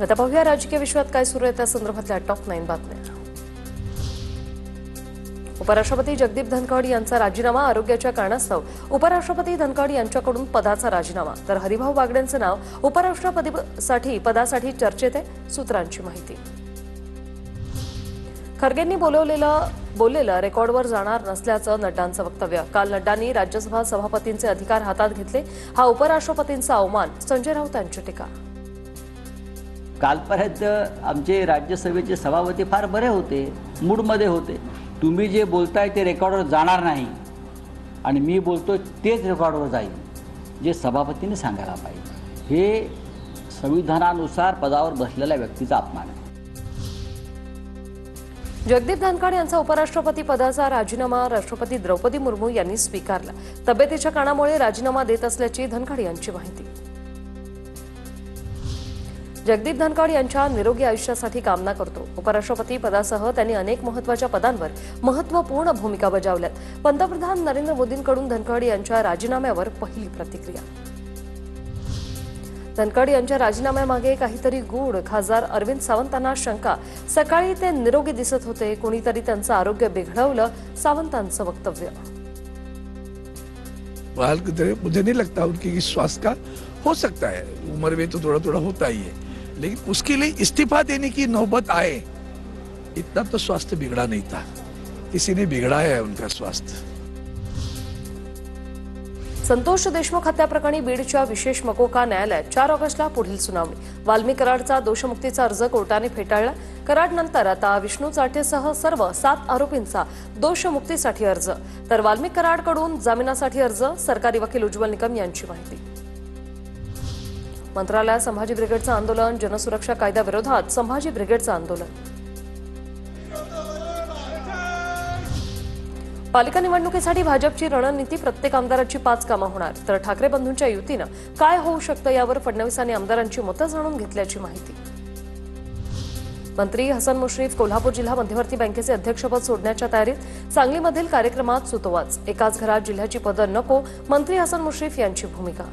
आता पाहूया राजकीय विश्वात काय सुरू आहे त्या संदर्भातल्या टॉप 9 बातम्या। उपराष्ट्रपती जगदीप धनखड यांचा राजीनामा, आरोग्याच्या कारणास्तव उपराष्ट्रपती धनखड यांच्याकडून पदाचा राजीनामा। तर हरिभाऊ बागडेंचं नाव पदासाठी चर्चेत आहे, सूत्रांची माहिती। खरगेंनी बोललेलं रेकॉर्डवर जाणार नसल्याचं नड्डांचं वक्तव्य। काल नड्डांनी राज्यसभा सभापतींचे अधिकार हातात घेतले, हा उपराष्ट्रपतींचा अवमान, संजय राऊत यांची टीका। कालपर्यंत आमचे राज्यसभेचे सभापती फार बरे होते, मूडमध्ये होते। तुम्ही जे बोलताय ते रेकॉर्डवर जाणार नाही आणि मी बोलतोय तेच रेकॉर्डवर जाईल, जे सभापतींनी सांगायला पाहिजे। हे संविधानानुसार पदावर बसलेल्या व्यक्तीचा अपमान आहे। जगदीप धनखड यांचा उपराष्ट्रपती पदाचा राजीनामा राष्ट्रपती द्रौपदी मुर्मू यांनी स्वीकारला। तब्येतीच्या कारणामुळे राजीनामा देत असल्याची धनखड यांची माहिती। जगदीप धनखड यांच्या निरोगी आयुष्यासाठी कामना करतो। उपराष्ट्रपती पदासह त्यांनी अनेक महत्त्वाच्या पदांवर महत्त्वपूर्ण भूमिका बजावल्यात। पंतप्रधान नरेंद्र मोदींकडून धनखड यांच्या राजीनाम्यावर पहिली प्रतिक्रिया। धनखड यांच्या राजीनाम्यामागे काहीतरी गूढ, खासदार अरविंद सावंतांना शंका। सकाळी ते निरोगी दिसत होते, कोणीतरी त्यांचं आरोग्य बिघडवलं, सावंतांचं वक्तव्य। मुझे नहीं लगता उनकी स्वास्थ्य का हो सकता है, उम्र में तो थोड़ा थोड़ा होता ही है, लेकिन उसके लिए इस्तीफा देने की नौबत आए, इतना तो स्वास्थ्य बिगड़ा नहीं था। किसी ने बिगड़ाया है उनका स्वास्थ्य। संतोष देशमुख हत्याप्रकरणी बीडच्या विशेष मकोका न्यायालयात 4 ऑगस्टला पुढील सुनावणी। वाल्मी कराडचा दोषमुक्तीचा अर्ज कोर्टाने फेटाळला। कराडनंतर आता विष्णू चाटेसह सर्व 7 आरोपींचा दोषमुक्तीसाठी अर्ज, तर वाल्मी कराडकडून जामिनासाठी अर्ज। सरकारी वकील उज्ज्वल निकम यांची माहिती। मंत्रालयात संभाजी ब्रिगेडचं आंदोलन, जनसुरक्षा कायद्याविरोधात संभाजी ब्रिगेडचं आंदोलन। पालिका निवडणुकीसाठी भाजपची रणनीती, प्रत्येक आमदाराची 5 कामं होणार। तर ठाकरे बंधूंच्या युतीनं काय होऊ शकतं यावर फडणवीसांनी आमदारांची मतं जाणून घेतल्याची माहिती। मंत्री हसन मुश्रीफ कोल्हापूर जिल्हा मध्यवर्ती बँकेचे अध्यक्षपद सोडण्याच्या तयारीत। सांगलीमधील कार्यक्रमात सुतोवाच, एकाच घरात जिल्ह्याची पदं नको, मंत्री हसन मुश्रीफ यांची भूमिका।